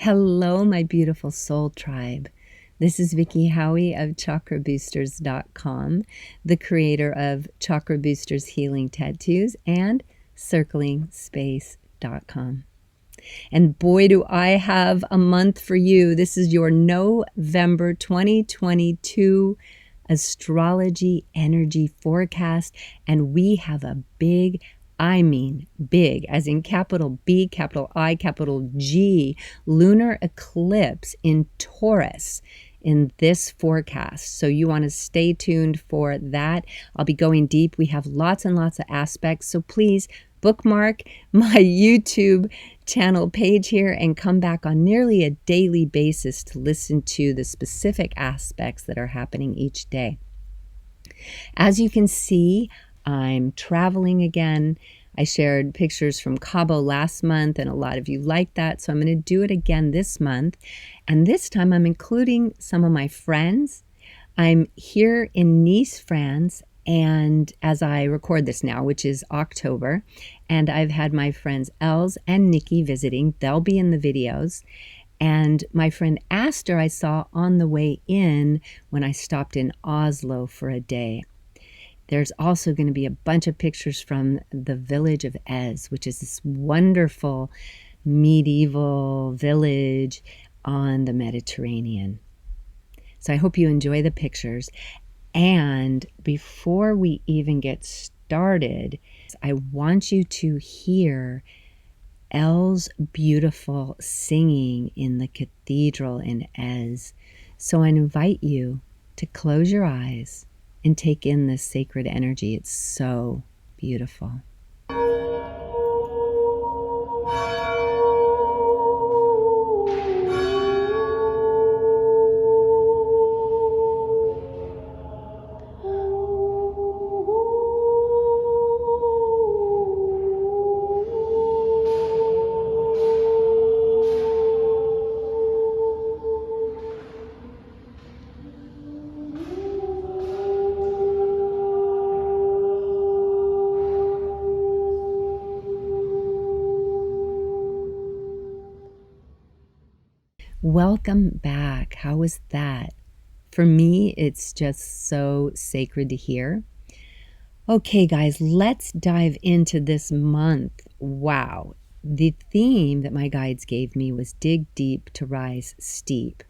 Hello, my beautiful soul tribe. This is Vicki Howie of ChakraBoosters.com, the creator of Chakra Boosters Healing Tattoos and CirclingSpace.com. And boy, do I have a month for you. This is your November 2022 astrology energy forecast, and we have a big, I mean big, as in capital B, capital I, capital G, lunar eclipse in Taurus in this forecast. So you want to stay tuned for that. I'll be going deep. We have lots and lots of aspects. So please bookmark my YouTube channel page here and come back on nearly a daily basis to listen to the specific aspects that are happening each day. As you can see, I'm traveling again. I shared pictures from Cabo last month, and a lot of you liked that, so I'm going to do it again this month. And this time I'm including some of my friends. I'm here in Nice, France, and as I record this now, which is October, and I've had my friends Èze and Nikki visiting. They'll be in the videos. And my friend Aster I saw on the way in when I stopped in Oslo for a day. There's also going to be a bunch of pictures from the village of Èze, which is this wonderful medieval village on the Mediterranean. So I hope you enjoy the pictures. And before we even get started, I want you to hear Èze's beautiful singing in the cathedral in Èze. So I invite you to close your eyes and take in this sacred energy. It's so beautiful. Welcome back. How was that? For me, it's just so sacred to hear. Okay, guys, let's dive into this month. Wow. The theme that my guides gave me was dig deep to rise steep.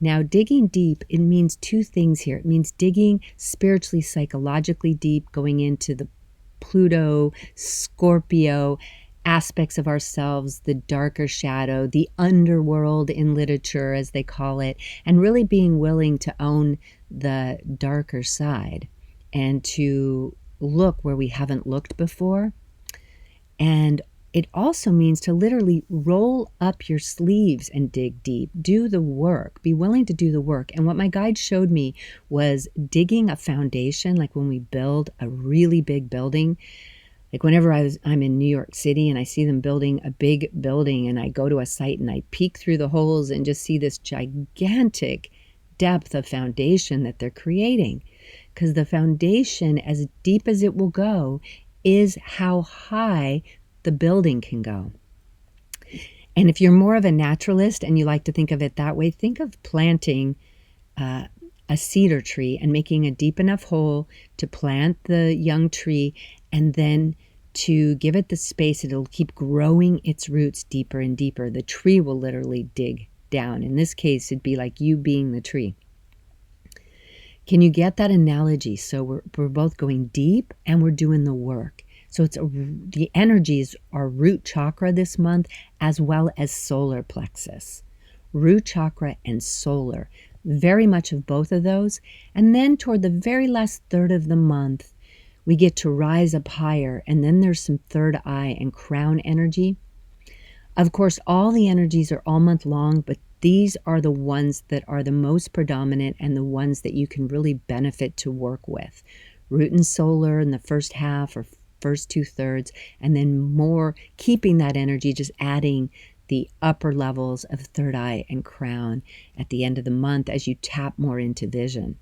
Now, digging deep, it means two things here. It means digging spiritually, psychologically deep, going into the Pluto, Scorpio aspects of ourselves, the darker shadow, the underworld in literature, as they call it, and really being willing to own the darker side and to look where we haven't looked before. And it also means to literally roll up your sleeves and dig deep, do the work, be willing to do the work. And what my guide showed me was digging a foundation, like when we build a really big building. Like whenever I'm in New York City and I see them building a big building and I go to a site and I peek through the holes and just see this gigantic depth of foundation that they're creating. Because the foundation, as deep as it will go, is how high the building can go. And if you're more of a naturalist and you like to think of it that way, think of planting a cedar tree and making a deep enough hole to plant the young tree, and then to give it the space, it'll keep growing its roots deeper and deeper. The tree will literally dig down. In this case, it'd be like you being the tree. Can you get that analogy? So we're both going deep and we're doing the work. So the energies are root chakra this month, as well as solar plexus. Root chakra and solar, very much of both of those. And then toward the very last third of the month, we get to rise up higher, and then there's some third eye and crown energy. Of course, all the energies are all month long, but these are the ones that are the most predominant and the ones that you can really benefit to work with. Root and solar in the first half or first 2/3, and then more keeping that energy, just adding the upper levels of third eye and crown at the end of the month as you tap more into vision.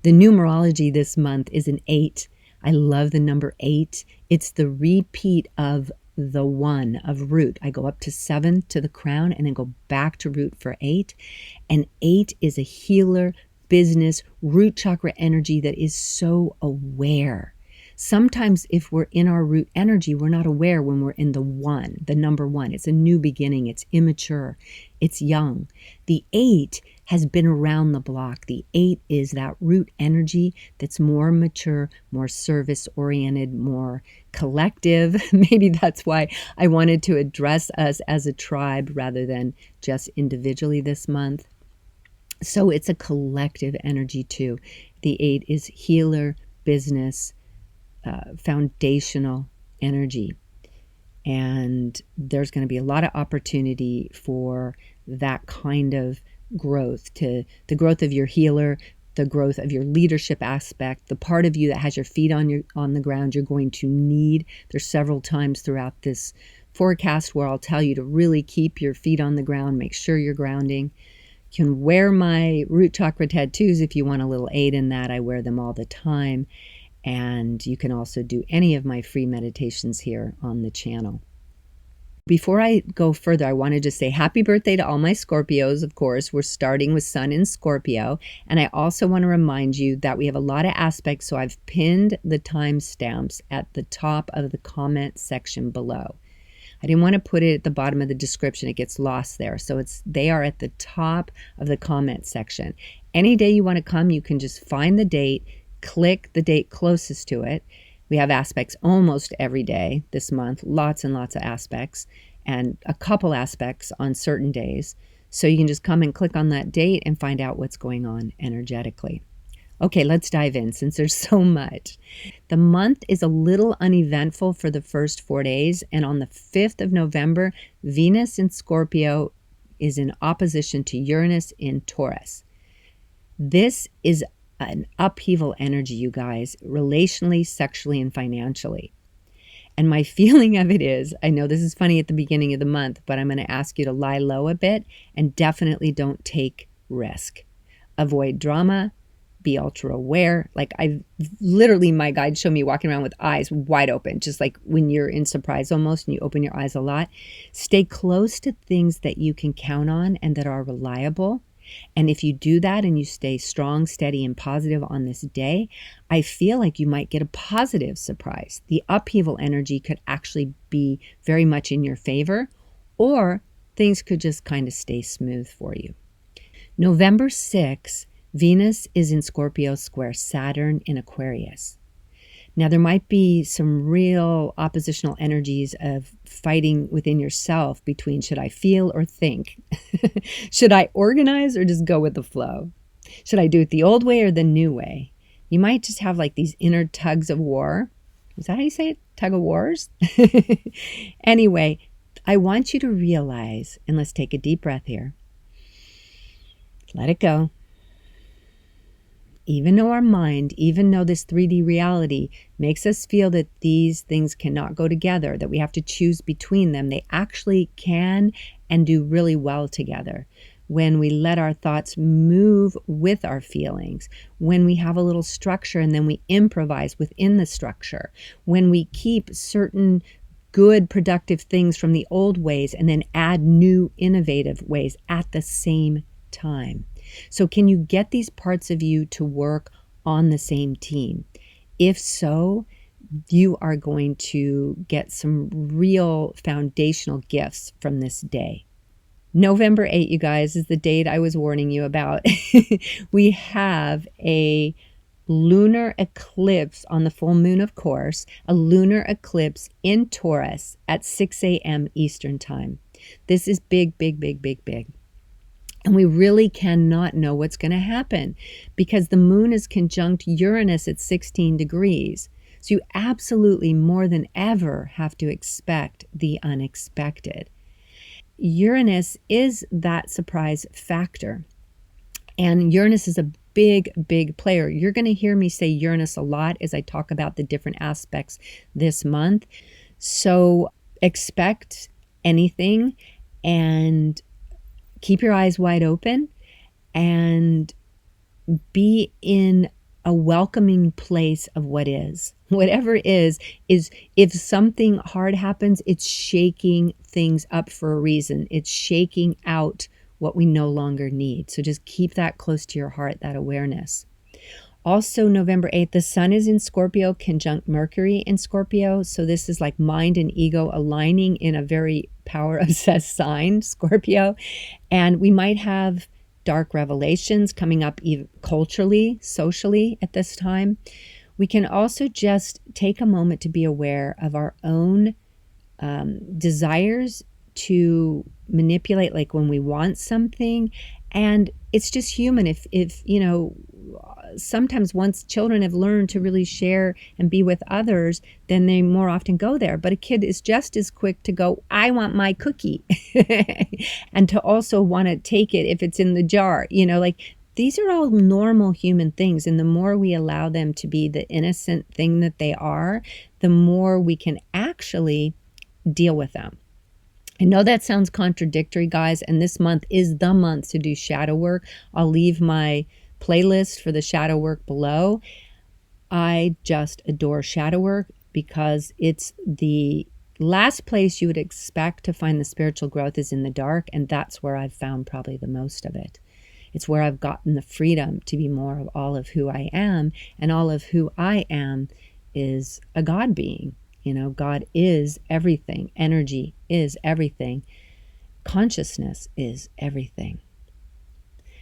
The numerology this month is an 8. I love the number 8. It's the repeat of the 1 of root. I go up to 7 to the crown and then go back to root for 8. And 8 is a healer, business, root chakra energy that is so aware. Sometimes if we're in our root energy, we're not aware when we're in the 1, the number 1. It's a new beginning. It's immature. It's young. The 8 has been around the block. The 8 is that root energy that's more mature, more service-oriented, more collective. Maybe that's why I wanted to address us as a tribe rather than just individually this month. So it's a collective energy too. The 8 is healer, business, foundational energy. And there's going to be a lot of opportunity for that kind of growth, to the growth of your healer, the growth of your leadership aspect, the part of you that has your feet on the ground you're going to need. There's several times throughout this forecast where I'll tell you to really keep your feet on the ground, make sure you're grounding. You can wear my root chakra tattoos if you want a little aid in that. I wear them all the time. And you can also do any of my free meditations here on the channel. Before I go further, I want to just say happy birthday to all my Scorpios, of course. We're starting with Sun in Scorpio. And I also want to remind you that we have a lot of aspects, so I've pinned the timestamps at the top of the comment section below. I didn't want to put it at the bottom of the description. It gets lost there. So they are at the top of the comment section. Any day you want to come, you can just find the date, click the date closest to it. We have aspects almost every day this month, lots and lots of aspects, and a couple aspects on certain days. So you can just come and click on that date and find out what's going on energetically. Okay, let's dive in since there's so much. The month is a little uneventful for the first 4 days, and on the 5th of November, Venus in Scorpio is in opposition to Uranus in Taurus. This is an upheaval energy, you guys, relationally, sexually, and financially. And my feeling of it is, I know this is funny at the beginning of the month, but I'm going to ask you to lie low a bit and definitely don't take risk. Avoid drama, be ultra aware. Like I've literally, my guide showed me walking around with eyes wide open, just like when you're in surprise almost and you open your eyes a lot. Stay close to things that you can count on and that are reliable. And if you do that and you stay strong, steady, and positive on this day, I feel like you might get a positive surprise. The upheaval energy could actually be very much in your favor, or things could just kind of stay smooth for you. November 6th, Venus is in Scorpio square Saturn in Aquarius. Now, there might be some real oppositional energies of fighting within yourself between should I feel or think? Should I organize or just go with the flow? Should I do it the old way or the new way? You might just have like these inner tugs of war. Is that how you say it? Tug of wars? Anyway, I want you to realize, and let's take a deep breath here. Let it go. Even though our mind, even though this 3D reality makes us feel that these things cannot go together, that we have to choose between them, they actually can and do really well together. When we let our thoughts move with our feelings, when we have a little structure and then we improvise within the structure, when we keep certain good, productive things from the old ways and then add new, innovative ways at the same time. So can you get these parts of you to work on the same team? If so, you are going to get some real foundational gifts from this day. November 8th, you guys, is the date I was warning you about. We have a lunar eclipse on the full moon, of course, a lunar eclipse in Taurus at 6 a.m. Eastern time. This is big, big, big, big, big. And we really cannot know what's going to happen because the moon is conjunct Uranus at 16 degrees. So you absolutely more than ever have to expect the unexpected. Uranus is that surprise factor. And Uranus is a big, big player. You're going to hear me say Uranus a lot as I talk about the different aspects this month. So expect anything and keep your eyes wide open and be in a welcoming place of what is. whatever is if something hard happens, it's shaking things up for a reason. It's shaking out what we no longer need. So just keep that close to your heart, that awareness. Also, November 8th, the sun is in Scorpio, conjunct Mercury in Scorpio. So this is like mind and ego aligning in a very power-obsessed sign, Scorpio. And we might have dark revelations coming up culturally, socially at this time. We can also just take a moment to be aware of our own desires to manipulate, like when we want something. And it's just human. If you know, sometimes once children have learned to really share and be with others, then they more often go there. But a kid is just as quick to go, I want my cookie, and to also want to take it if it's in the jar. You know, like these are all normal human things. And the more we allow them to be the innocent thing that they are, the more we can actually deal with them. I know that sounds contradictory, guys, and this month is the month to do shadow work. I'll leave my playlist for the shadow work below. I just adore shadow work because it's the last place you would expect to find the spiritual growth is in the dark, and that's where I've found probably the most of it. It's where I've gotten the freedom to be more of all of who I am, and all of who I am is a God being. You know, God is everything. Energy is everything. Consciousness is everything.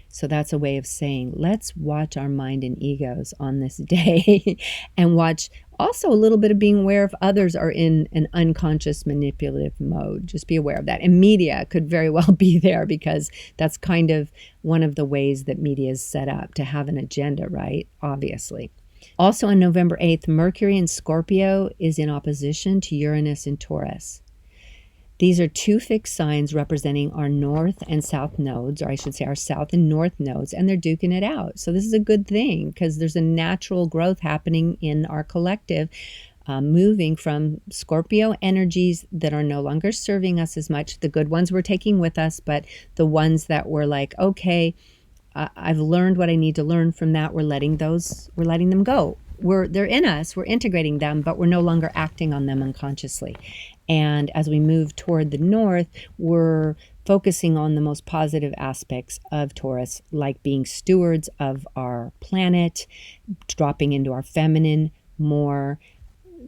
So that's a way of saying, let's watch our mind and egos on this day and watch also a little bit of being aware if others are in an unconscious manipulative mode. Just be aware of that. And media could very well be there because that's kind of one of the ways that media is set up to have an agenda, right? Obviously. Also on November 8th, Mercury in Scorpio is in opposition to Uranus in Taurus. These are two fixed signs representing our north and south nodes, or I should say our south and north nodes, and they're duking it out. So this is a good thing because there's a natural growth happening in our collective, moving from Scorpio energies that are no longer serving us as much. The good ones we're taking with us, but the ones that were like, okay, I've learned what I need to learn from that. We're letting them go. They're in us, we're integrating them, but we're no longer acting on them unconsciously. And as we move toward the north, we're focusing on the most positive aspects of Taurus, like being stewards of our planet, dropping into our feminine more.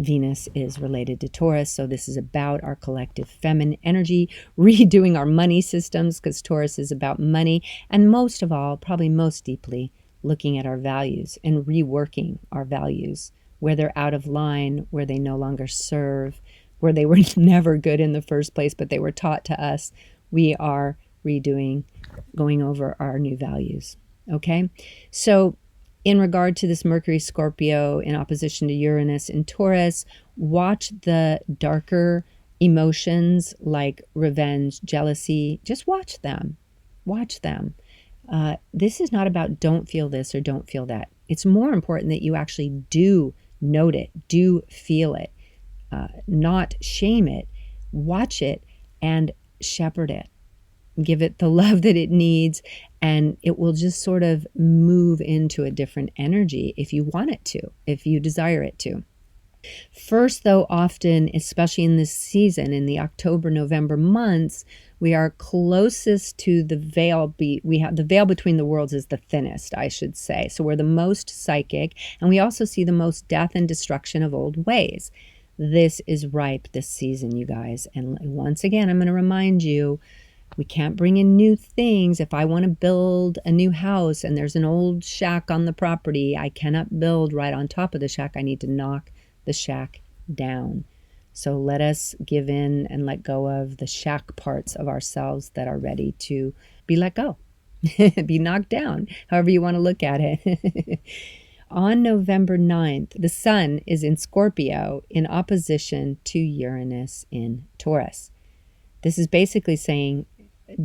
Venus is related to Taurus, so this is about our collective feminine energy, redoing our money systems, because Taurus is about money, and most of all, probably most deeply, looking at our values and reworking our values, where they're out of line, where they no longer serve, where they were never good in the first place, but they were taught to us. We are redoing, going over our new values, okay? So in regard to this Mercury Scorpio in opposition to Uranus in Taurus, watch the darker emotions like revenge, jealousy. Just watch them. Watch them. This is not about don't feel this or don't feel that. It's more important that you actually do note it, do feel it, not shame it, watch it, and shepherd it. Give it the love that it needs, and it will just sort of move into a different energy if you want it to, if you desire it to. First, though, often, especially in this season, in the October, November months, we are closest to the veil. We have the veil between the worlds is the thinnest, I should say. So we're the most psychic, and we also see the most death and destruction of old ways. This is ripe this season, you guys. And once again, I'm going to remind you, we can't bring in new things. If I want to build a new house and there's an old shack on the property, I cannot build right on top of the shack. I need to knock the shack down. So let us give in and let go of the shack parts of ourselves that are ready to be let go, be knocked down, however you want to look at it. On November 9th, the sun is in Scorpio in opposition to Uranus in Taurus. This is basically saying,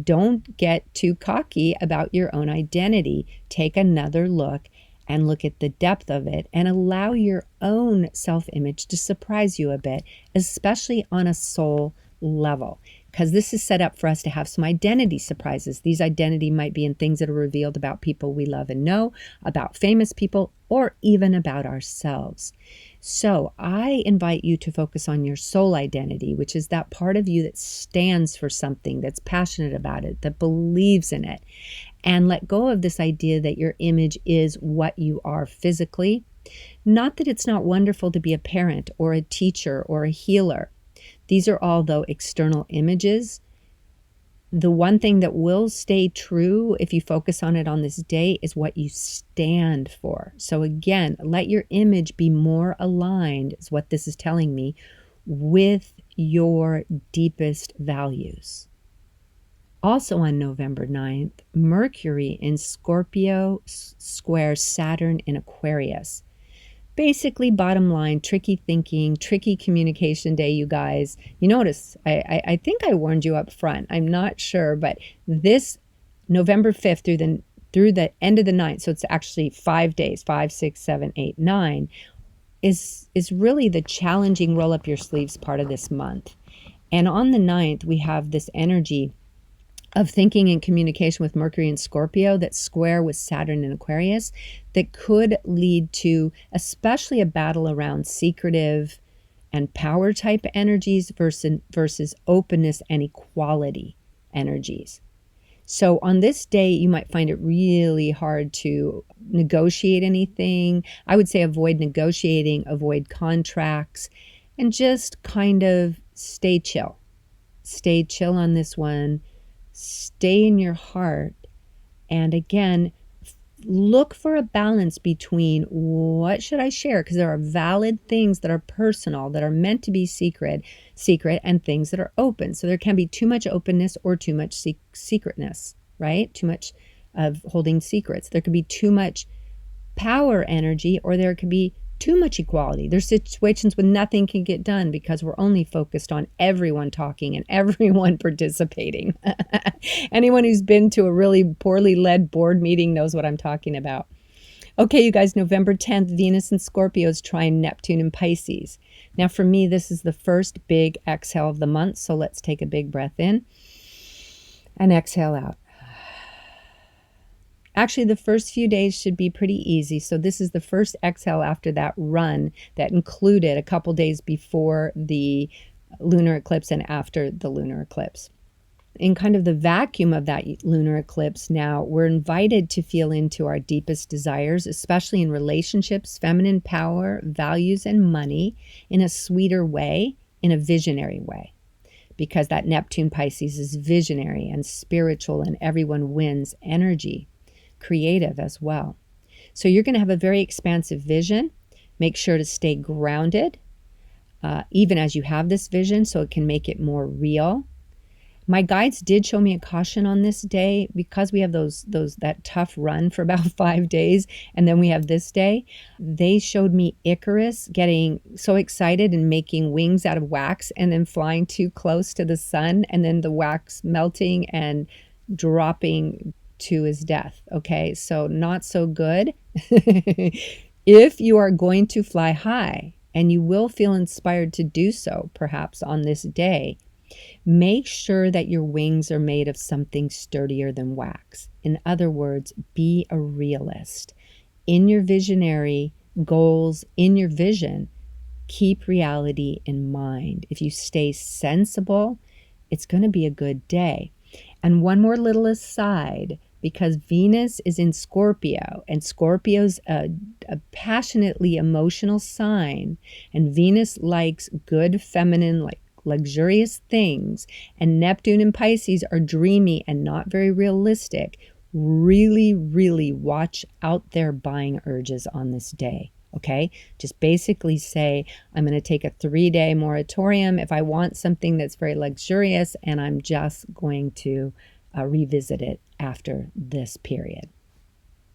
don't get too cocky about your own identity. Take another look and look at the depth of it and allow your own self-image to surprise you a bit, especially on a soul level. because this is set up for us to have some identity surprises. These identity might be in things that are revealed about people we love and know, about famous people, or even about ourselves. So I invite you to focus on your soul identity, which is that part of you that stands for something, that's passionate about it, that believes in it, and let go of this idea that your image is what you are physically. Not that it's not wonderful to be a parent or a teacher or a healer. These are all, though, external images. The one thing that will stay true if you focus on it on this day is what you stand for. So again, let your image be more aligned, is what this is telling me, with your deepest values. Also on November 9th, Mercury in Scorpio squares Saturn in Aquarius. Basically, bottom line, tricky thinking, tricky communication day, you guys. You notice, I think I warned you up front. I'm not sure, but this November 5th through the end of the 9th, so it's actually 5 days, 5, 6, 7, 8, 9, is really the challenging roll up your sleeves part of this month. And on the 9th, we have this energy of thinking and communication with Mercury and Scorpio that's square with Saturn and Aquarius that could lead to especially a battle around secretive and power type energies versus openness and equality energies. So on this day, you might find it really hard to negotiate anything. I would say avoid negotiating, avoid contracts, and just kind of stay chill. Stay chill on this one. Stay in your heart, and again, look for a balance between what should I share, because there are valid things that are personal, that are meant to be secret, and things that are open. So there can be too much openness or too much secretness, right? Too much of holding secrets. There could be too much power energy, or there could be too much equality. There's situations when nothing can get done because we're only focused on everyone talking and everyone participating. Anyone who's been to a really poorly led board meeting knows what I'm talking about. Okay, you guys, November 10th, Venus in Scorpio is trine Neptune in Pisces. Now for me, this is the first big exhale of the month, so let's take a big breath in and exhale out. Actually, the first few days should be pretty easy. So this is the first exhale after that run that included a couple days before the lunar eclipse and after the lunar eclipse. In kind of the vacuum of that lunar eclipse now, we're invited to feel into our deepest desires, especially in relationships, feminine power, values, and money in a sweeter way, in a visionary way. Because that Neptune Pisces is visionary and spiritual and everyone wins energy. Creative as well. So you're going to have a very expansive vision. Make sure to stay grounded, even as you have this vision, so it can make it more real. My guides did show me a caution on this day because we have that tough run for about 5 days, and then we have this day. They showed me Icarus getting so excited and making wings out of wax and then flying too close to the sun, and then the wax melting and dropping to his death. Okay, so not so good. If you are going to fly high, and you will feel inspired to do so perhaps on this day, make sure that your wings are made of something sturdier than wax. In other words, be a realist. In your visionary goals, in your vision, keep reality in mind. If you stay sensible, it's going to be a good day. And one more little aside, because Venus is in Scorpio, and Scorpio's a passionately emotional sign, and Venus likes good, feminine, like luxurious things, and Neptune and Pisces are dreamy and not very realistic. Really, really watch out their buying urges on this day. Okay, just basically say, I'm going to take a 3-day moratorium if I want something that's very luxurious, and I'm just going to revisit it after this period.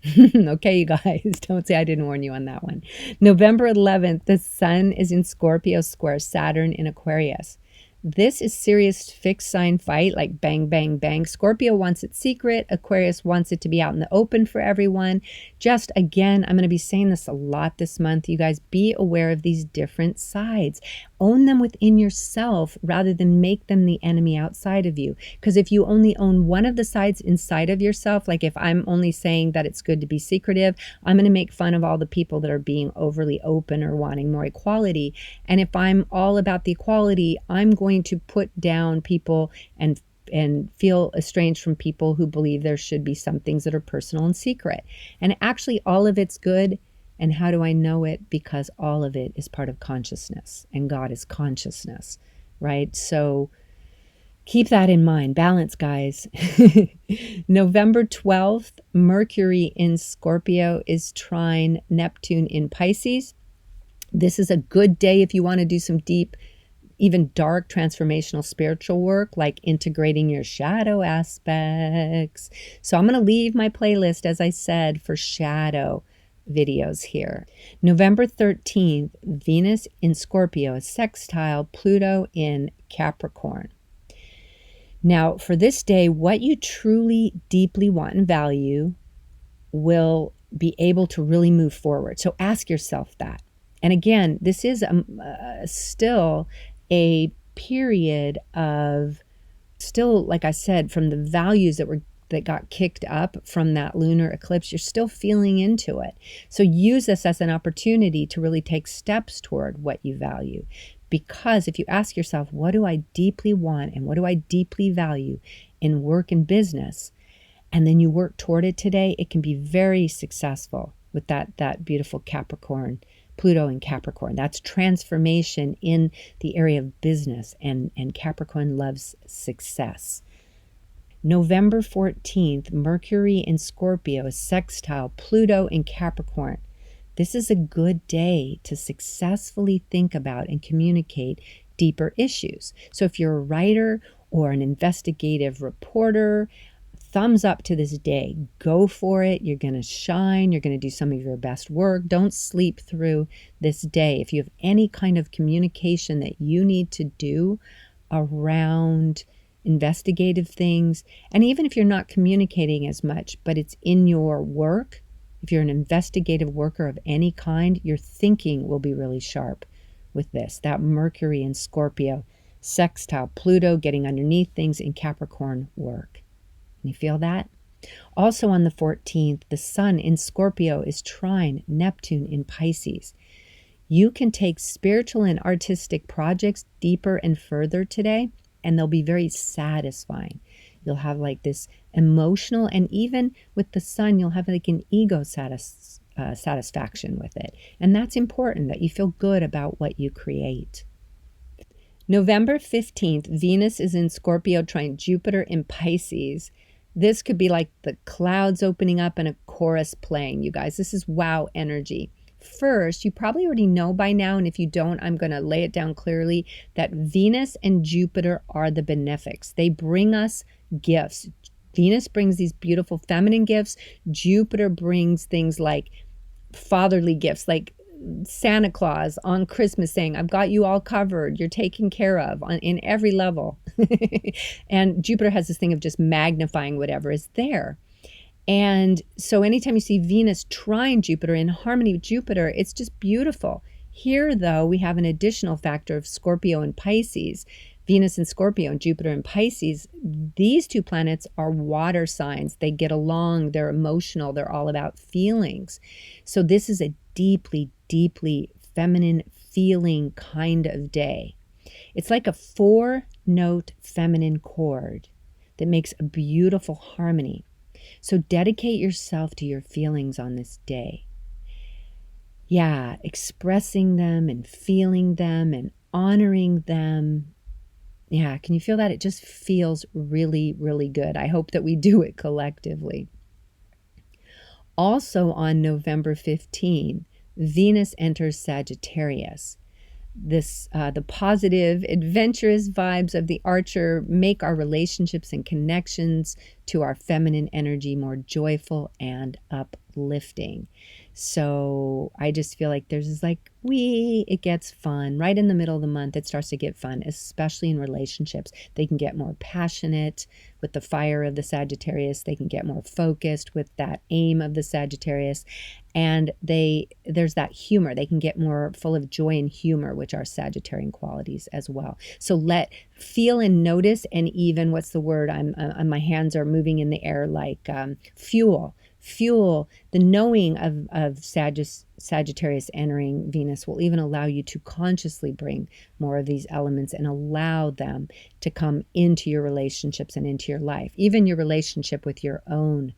Okay, you guys, don't say I didn't warn you on that one. November 11th, the sun is in Scorpio square Saturn in Aquarius. This is serious fixed sign fight, like bang, bang, bang. Scorpio wants it secret. Aquarius wants it to be out in the open for everyone. Just again, I'm going to be saying this a lot this month. You guys, be aware of these different sides. own them within yourself rather than make them the enemy outside of you. Because if you only own one of the sides inside of yourself, like if I'm only saying that it's good to be secretive, I'm going to make fun of all the people that are being overly open or wanting more equality. And if I'm all about the equality, I'm going to put down people and feel estranged from people who believe there should be some things that are personal and secret. And actually, all of it's good. And how do I know it? Because all of it is part of consciousness, and God is consciousness, right? So keep that in mind. Balance, guys. November 12th, Mercury in Scorpio is trine Neptune in Pisces. This is a good day if you want to do some deep, even dark transformational spiritual work, like integrating your shadow aspects. So I'm going to leave my playlist, as I said, for shadow videos here. November 13th, Venus in Scorpio is sextile Pluto in Capricorn. Now, for this day, what you truly deeply want and value will be able to really move forward. So ask yourself that. And again, this is still a period of, still, like I said, from the values that got kicked up from that lunar eclipse, you're still feeling into it. So use this as an opportunity to really take steps toward what you value. Because if you ask yourself, what do I deeply want and what do I deeply value in work and business, and then you work toward it today, it can be very successful with that beautiful Capricorn, Pluto in Capricorn. That's transformation in the area of business, and Capricorn loves success. November 14th, Mercury in Scorpio is sextile Pluto in Capricorn. This is a good day to successfully think about and communicate deeper issues. So if you're a writer or an investigative reporter, thumbs up to this day. Go for it. You're going to shine. You're going to do some of your best work. Don't sleep through this day. If you have any kind of communication that you need to do around investigative things, and even if you're not communicating as much, but it's in your work, if you're an investigative worker of any kind, your thinking will be really sharp with this. That Mercury in Scorpio, sextile Pluto, getting underneath things in Capricorn work. You feel that? Also on the 14th, the Sun in Scorpio is trine Neptune in Pisces. You can take spiritual and artistic projects deeper and further today, and they'll be very satisfying. You'll have like this emotional, and even with the Sun, you'll have like an ego satisfaction with it. And that's important, that you feel good about what you create. November 15th, Venus is in Scorpio trine Jupiter in Pisces. This could be like the clouds opening up and a chorus playing, you guys. This is wow energy. First, you probably already know by now, and if you don't, I'm going to lay it down clearly, that Venus and Jupiter are the benefics. They bring us gifts. Venus brings these beautiful feminine gifts. Jupiter brings things like fatherly gifts, like Santa Claus on Christmas saying, I've got you all covered. You're taken care of in every level. And Jupiter has this thing of just magnifying whatever is there. And so anytime you see Venus trine Jupiter in harmony with Jupiter, it's just beautiful. Here, though, we have an additional factor of Scorpio and Pisces. Venus in Scorpio and Jupiter in Pisces, these two planets are water signs. They get along, they're emotional, they're all about feelings. So this is a deeply, deeply feminine feeling kind of day. It's like a 4-note feminine chord that makes a beautiful harmony. So dedicate yourself to your feelings on this day. Yeah, expressing them and feeling them and honoring them. Yeah, can you feel that? It just feels really, really good. I hope that we do it collectively. Also on November 15, Venus enters Sagittarius. The positive, adventurous vibes of the Archer make our relationships and connections to our feminine energy more joyful and uplifting. So I just feel like there's this like, it gets fun. Right in the middle of the month, it starts to get fun, especially in relationships. They can get more passionate with the fire of the Sagittarius. They can get more focused with that aim of the Sagittarius. And there's that humor. They can get more full of joy and humor, which are Sagittarian qualities as well. So feel and notice, and even, what's the word? My hands are moving in the air like fuel. The knowing of Sagittarius entering Venus will even allow you to consciously bring more of these elements and allow them to come into your relationships and into your life, even your relationship with your own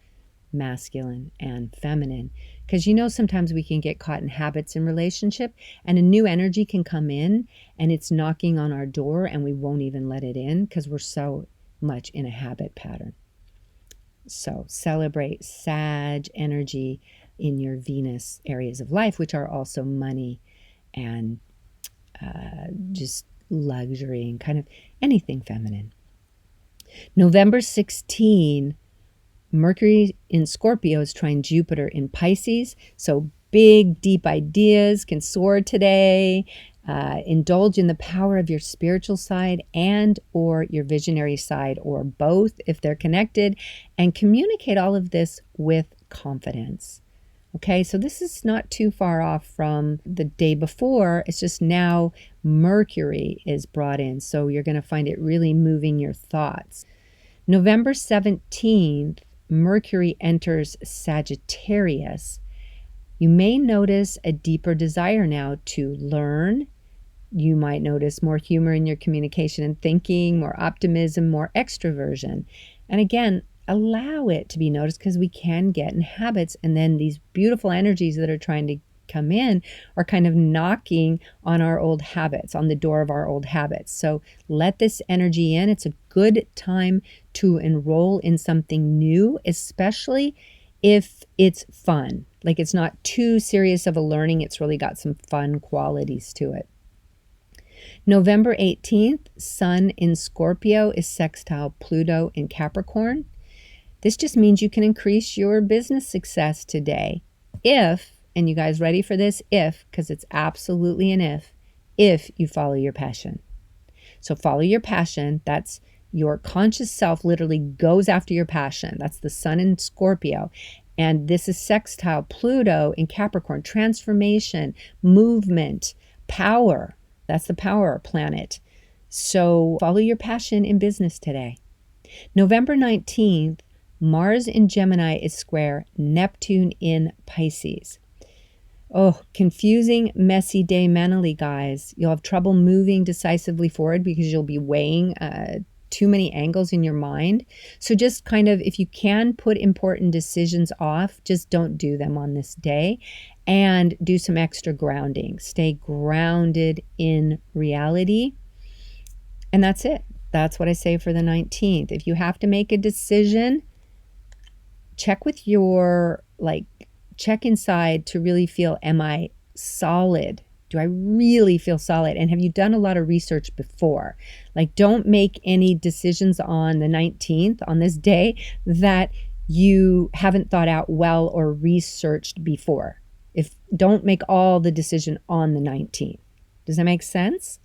masculine and feminine. Because sometimes we can get caught in habits in relationship, and a new energy can come in and it's knocking on our door and we won't even let it in because we're so much in a habit pattern. So celebrate Sag energy in your Venus areas of life, which are also money and just luxury and kind of anything feminine. November 16, Mercury in Scorpio is trine Jupiter in Pisces. So big, deep ideas can soar today. Indulge in the power of your spiritual side and or your visionary side, or both if they're connected, and communicate all of this with confidence. Okay, so this is not too far off from the day before. It's just now Mercury is brought in. So you're going to find it really moving your thoughts. November 17th, Mercury enters Sagittarius. You may notice a deeper desire now to learn. You might notice more humor in your communication and thinking, more optimism, more extroversion. And again, allow it to be noticed, because we can get in habits, and then these beautiful energies that are trying to come in are kind of knocking on our old habits, on the door of our old habits. So let this energy in. It's a good time to enroll in something new, especially if it's fun. Like, it's not too serious of a learning. It's really got some fun qualities to it. November 18th, Sun in Scorpio is sextile Pluto in Capricorn. This just means you can increase your business success today if, and you guys ready for this? If, because it's absolutely an if you follow your passion. So follow your passion. That's your conscious self literally goes after your passion. That's the Sun in Scorpio. And this is sextile Pluto in Capricorn. Transformation, movement, power. That's the power planet. So follow your passion in business today. November 19th, Mars in Gemini is square Neptune in Pisces. Oh, confusing, messy day mentally, guys. You'll have trouble moving decisively forward because you'll be weighing too many angles in your mind. So just kind of, if you can put important decisions off, just don't do them on this day, and do some extra grounding. Stay grounded in reality. And that's it. That's what I say for the 19th. If you have to make a decision, check with your, check inside to really feel, am I solid? Do I really feel solid? And have you done a lot of research before? Don't make any decisions on the 19th, on this day, that you haven't thought out well or researched before. Don't make all the decision on the 19th. Does that make sense?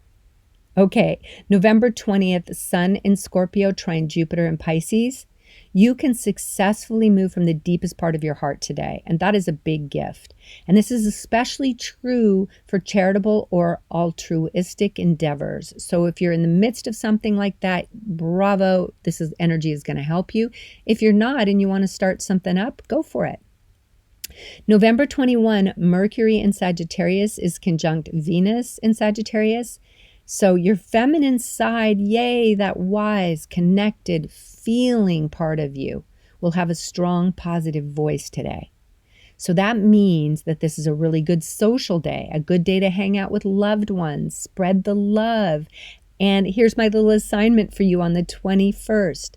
Okay, November 20th, Sun in Scorpio trine Jupiter in Pisces. You can successfully move from the deepest part of your heart today, and that is a big gift. And this is especially true for charitable or altruistic endeavors. So if you're in the midst of something like that, bravo, energy is going to help you. If you're not and you want to start something up, go for it. November 21, Mercury in Sagittarius is conjunct Venus in Sagittarius. So your feminine side, yay, that wise, connected, feeling part of you will have a strong, positive voice today. So that means that this is a really good social day, a good day to hang out with loved ones, spread the love. And here's my little assignment for you on the 21st.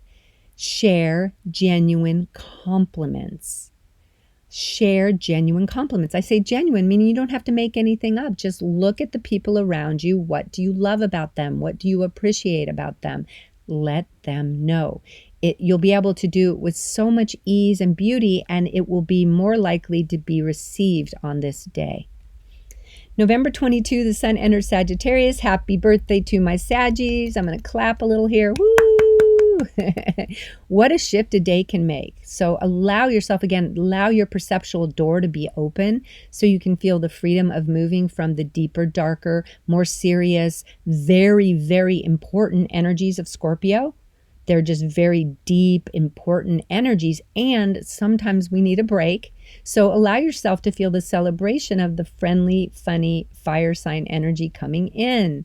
Share genuine compliments. Share genuine compliments. I say genuine, meaning you don't have to make anything up. Just look at the people around you. What do you love about them? What do you appreciate about them? Let them know. You'll be able to do it with so much ease and beauty, and it will be more likely to be received on this day. November 22, the sun enters Sagittarius. Happy birthday to my Saggies. I'm going to clap a little here. Woo! What a shift a day can make. So allow your perceptual door to be open so you can feel the freedom of moving from the deeper, darker, more serious, very, very important energies of Scorpio. They're just very deep, important energies, and sometimes we need a break. So allow yourself to feel the celebration of the friendly, funny fire sign energy coming in.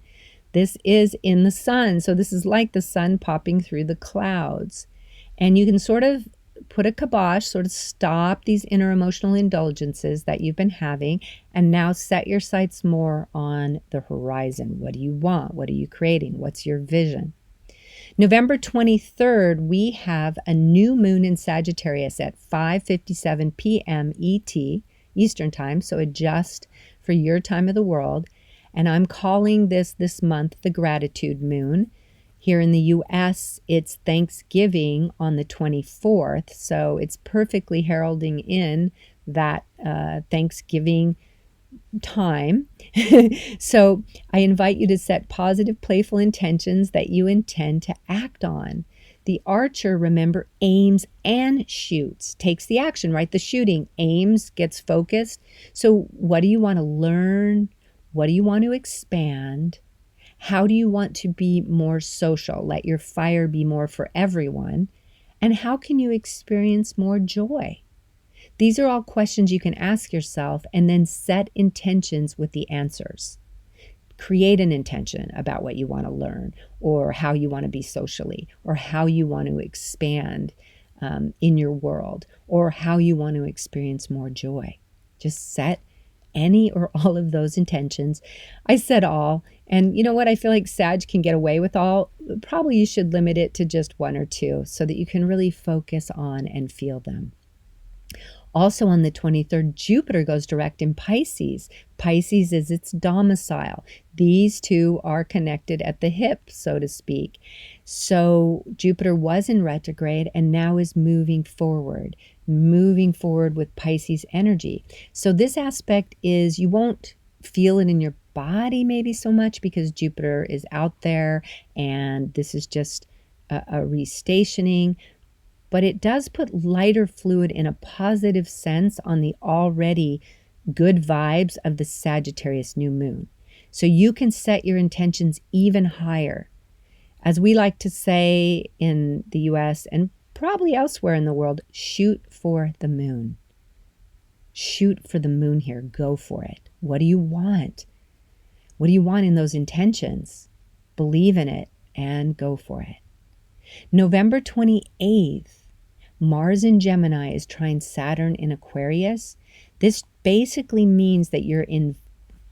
This is in the sun. So this is like the sun popping through the clouds. And you can sort of put a kibosh, sort of stop these inner emotional indulgences that you've been having, and now set your sights more on the horizon. What do you want? What are you creating? What's your vision? November 23rd, we have a new moon in Sagittarius at 5:57 p.m. ET, Eastern Time, so adjust for your time of the world. And I'm calling this month the Gratitude Moon. Here in the U.S., it's Thanksgiving on the 24th, so it's perfectly heralding in that Thanksgiving time. So I invite you to set positive, playful intentions that you intend to act on. The archer, remember, aims and shoots, takes the action, right? The shooting, aims, gets focused. So what do you want to learn? What do you want to expand? How do you want to be more social? Let your fire be more for everyone. And how can you experience more joy? These are all questions you can ask yourself and then set intentions with the answers. Create an intention about what you want to learn, or how you want to be socially, or how you want to expand in your world, or how you want to experience more joy. Just set any or all of those intentions. I said all, and you know what? I feel like Sag can get away with all. Probably you should limit it to just one or two so that you can really focus on and feel them. Also on the 23rd, Jupiter goes direct in Pisces. Pisces is its domicile. These two are connected at the hip, so to speak. So Jupiter was in retrograde and now is moving forward with Pisces energy. So this aspect is, you won't feel it in your body maybe so much because Jupiter is out there and this is just a restationing. But it does put lighter fluid in a positive sense on the already good vibes of the Sagittarius new moon. So you can set your intentions even higher. As we like to say in the US and probably elsewhere in the world, shoot for the moon. Shoot for the moon here. Go for it. What do you want? What do you want in those intentions? Believe in it and go for it. November 28th, Mars in Gemini is trine Saturn in Aquarius. This basically means that your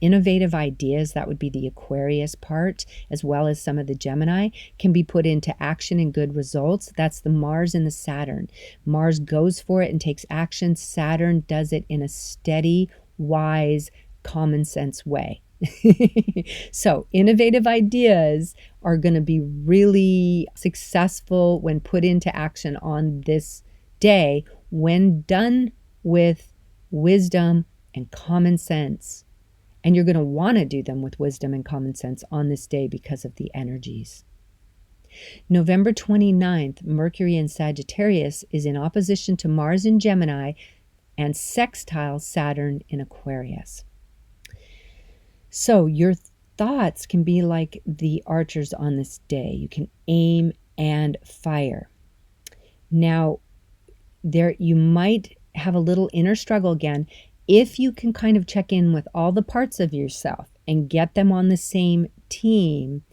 innovative ideas, that would be the Aquarius part, as well as some of the Gemini, can be put into action and good results. That's the Mars and the Saturn. Mars goes for it and takes action. Saturn does it in a steady, wise, common sense way. So innovative ideas are going to be really successful when put into action on this day, when done with wisdom and common sense. And you're going to want to do them with wisdom and common sense on this day because of the energies. November 29th, Mercury in Sagittarius is in opposition to Mars in Gemini and sextile Saturn in Aquarius. So your thoughts can be like the archers on this day. You can aim and fire. Now, you might have a little inner struggle again. If you can kind of check in with all the parts of yourself and get them on the same team,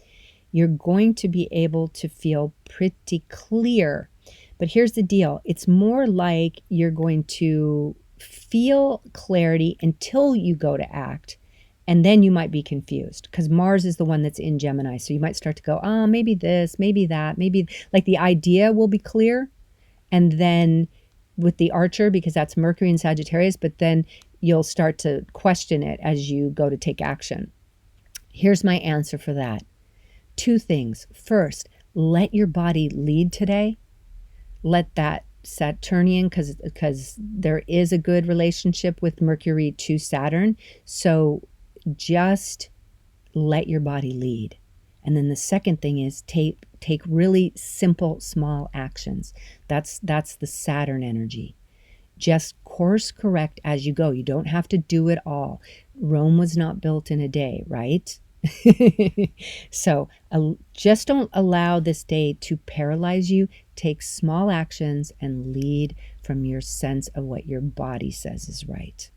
you're going to be able to feel pretty clear. But here's the deal. It's more like you're going to feel clarity until you go to act. And then you might be confused because Mars is the one that's in Gemini. So you might start to go, oh, maybe this, maybe that, maybe like the idea will be clear. And then with the archer, because that's Mercury in Sagittarius, but then you'll start to question it as you go to take action. Here's my answer for that. Two things. First, let your body lead today. let that Saturnian, because there is a good relationship with Mercury to Saturn. So just let your body lead. And then the second thing is take really simple, small actions. That's the Saturn energy. Just course correct as you go. You don't have to do it all. Rome was not built in a day, right? So just don't allow this day to paralyze you. Take small actions and lead from your sense of what your body says is right.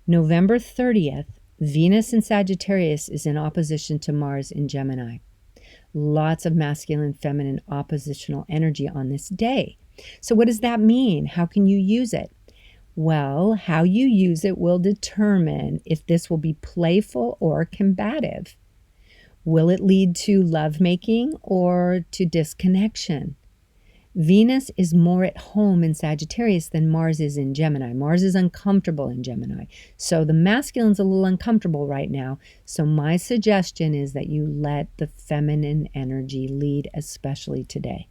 November 30th, Venus in Sagittarius is in opposition to Mars in Gemini. Lots of masculine, feminine, oppositional energy on this day. So what does that mean? How can you use it? Well, how you use it will determine if this will be playful or combative. Will it lead to lovemaking or to disconnection? Venus is more at home in Sagittarius than Mars is in Gemini. Mars is uncomfortable in Gemini. So the masculine's a little uncomfortable right now. So my suggestion is that you let the feminine energy lead, especially today.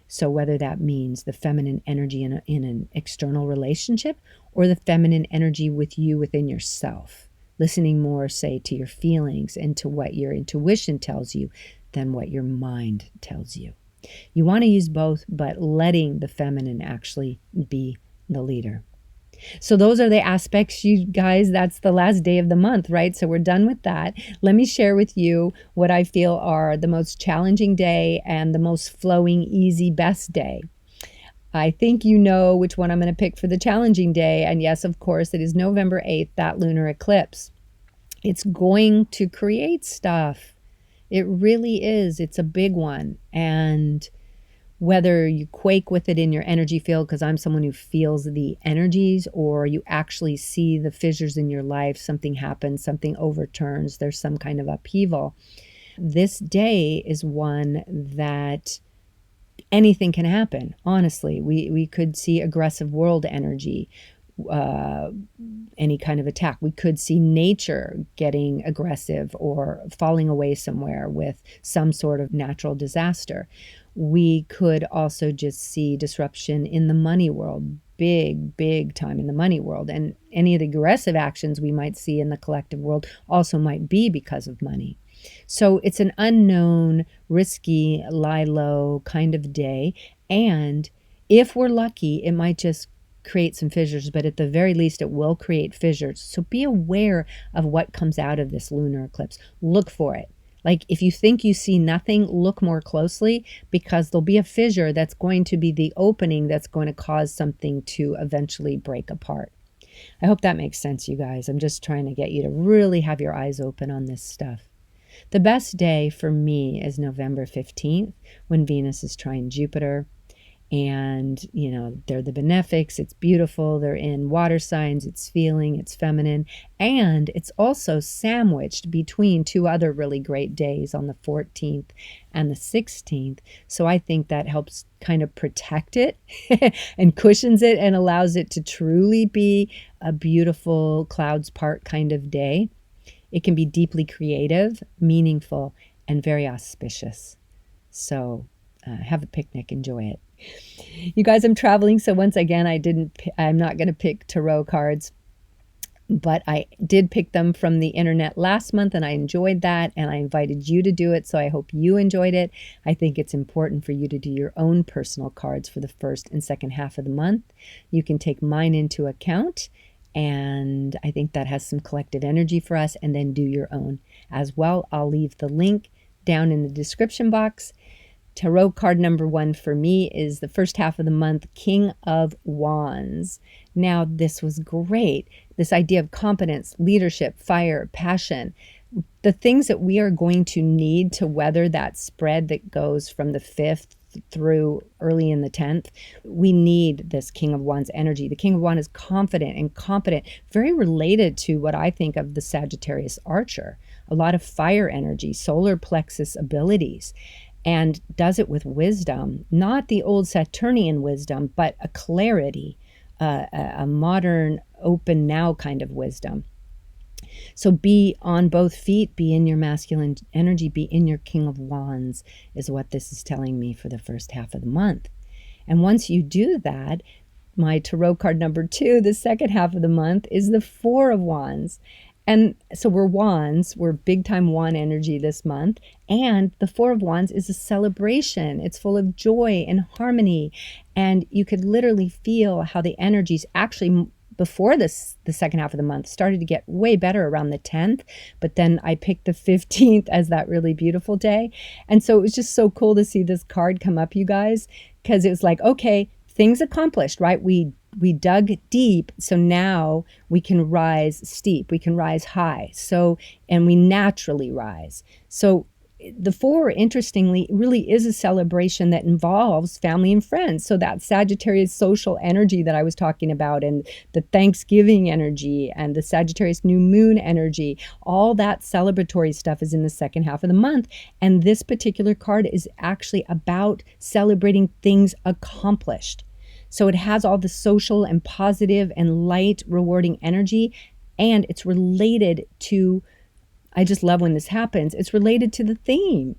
So whether that means the feminine energy in an external relationship or the feminine energy with you within yourself, listening more, say, to your feelings and to what your intuition tells you than what your mind tells you. You want to use both, but letting the feminine actually be the leader. So those are the aspects, you guys. That's the last day of the month, right? So we're done with that. Let me share with you what I feel are the most challenging day and the most flowing, easy, best day. I think you know which one I'm going to pick for the challenging day. And yes, of course, it is November 8th, that lunar eclipse. It's going to create stuff. It really is. It's a big one. And whether you quake with it in your energy field, because I'm someone who feels the energies, or you actually see the fissures in your life, something happens, something overturns, there's some kind of upheaval. This day is one that anything can happen, honestly. We could see aggressive world energy, any kind of attack. We could see nature getting aggressive or falling away somewhere with some sort of natural disaster. We could also just see disruption in the money world, big time in the money world. And any of the aggressive actions we might see in the collective world also might be because of money. So it's an unknown, risky, lie low kind of day. And if we're lucky, it might just create some fissures, but at the very least, it will create fissures. So be aware of what comes out of this lunar eclipse. Look for it. Like if you think you see nothing, look more closely, because there'll be a fissure that's going to be the opening that's going to cause something to eventually break apart. I hope that makes sense, you guys. I'm just trying to get you to really have your eyes open on this stuff. The best day for me is November 15th, when Venus is trine Jupiter. And, they're the benefics. It's beautiful. They're in water signs. It's feeling. It's feminine. And it's also sandwiched between two other really great days on the 14th and the 16th. So I think that helps kind of protect it and cushions it and allows it to truly be a beautiful clouds part kind of day. It can be deeply creative, meaningful, and very auspicious. So have a picnic. Enjoy it. You guys, I'm traveling, so once again, I'm not going to pick tarot cards, but I did pick them from the internet last month, and I enjoyed that, and I invited you to do it, so I hope you enjoyed it. I think it's important for you to do your own personal cards for the first and second half of the month. You can take mine into account, and I think that has some collective energy for us, and then do your own as well. I'll leave the link down in the description box. Tarot card number 1 for me is the first half of the month, King of Wands. Now, this was great. This idea of competence, leadership, fire, passion, the things that we are going to need to weather that spread that goes from the 5th through early in the 10th. We need this King of Wands energy. The King of Wands is confident and competent, very related to what I think of the Sagittarius Archer. A lot of fire energy, solar plexus abilities. And does it with wisdom, not the old Saturnian wisdom, but a clarity, a modern, open now kind of wisdom. So be on both feet, be in your masculine energy, be in your King of Wands is what this is telling me for the first half of the month. And once you do that, my tarot card number 2, the second half of the month, is the Four of Wands. And so we're wands, we're big time wand energy this month. And the Four of Wands is a celebration. It's full of joy and harmony. And you could literally feel how the energies actually before this, the second half of the month, started to get way better around the 10th. But then I picked the 15th as that really beautiful day. And so it was just so cool to see this card come up, you guys, because it was like, okay, things accomplished, right? We dug deep, so now we can rise steep, we can rise high. So, and we naturally rise. So the Four, interestingly, really is a celebration that involves family and friends. So that Sagittarius social energy that I was talking about, and the Thanksgiving energy, and the Sagittarius new moon energy, all that celebratory stuff is in the second half of the month. And this particular card is actually about celebrating things accomplished. So it has all the social and positive and light, rewarding energy, and it's related to, I just love when this happens, it's related to the theme.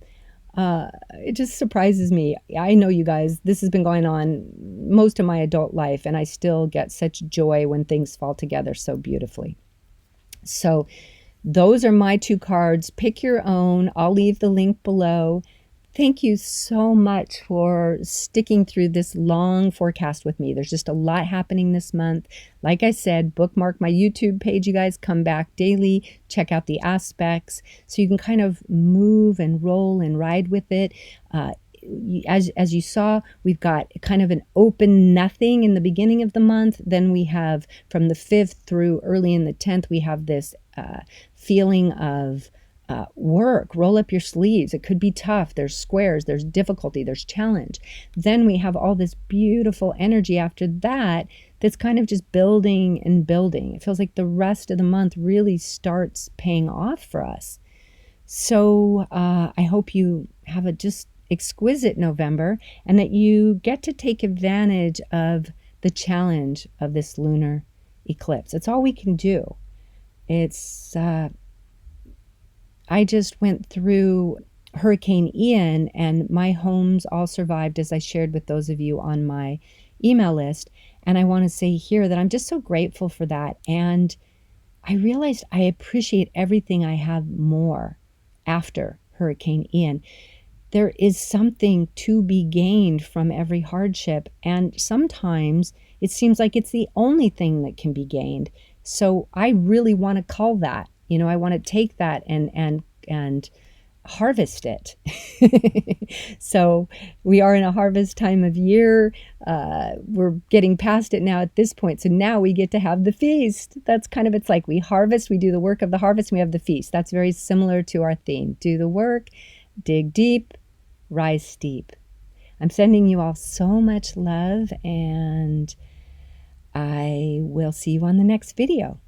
It just surprises me. I know, you guys, this has been going on most of my adult life, and I still get such joy when things fall together so beautifully. So those are my 2 cards. Pick your own. I'll leave the link below. Thank you so much for sticking through this long forecast with me. There's just a lot happening this month. Like I said, bookmark my YouTube page, you guys. Come back daily. Check out the aspects so you can kind of move and roll and ride with it. As you saw, we've got kind of an open nothing in the beginning of the month. Then we have from the 5th through early in the 10th, we have this feeling of work, roll up your sleeves. It could be tough. There's squares, there's difficulty, there's challenge. Then we have all this beautiful energy after that that's kind of just building and building. It feels like the rest of the month really starts paying off for us. So I hope you have a just exquisite November, and that you get to take advantage of the challenge of this lunar eclipse. It's all we can do. It's I just went through Hurricane Ian, and my homes all survived, as I shared with those of you on my email list. And I want to say here that I'm just so grateful for that. And I realized I appreciate everything I have more after Hurricane Ian. There is something to be gained from every hardship. And sometimes it seems like it's the only thing that can be gained. So I really want to call that. You know, I want to take that and harvest it. So we are in a harvest time of year. We're getting past it now at this point. So now we get to have the feast. That's kind of, it's like we harvest, we do the work of the harvest, and we have the feast. That's very similar to our theme. Do the work, dig deep, rise steep. I'm sending you all so much love, and I will see you on the next video.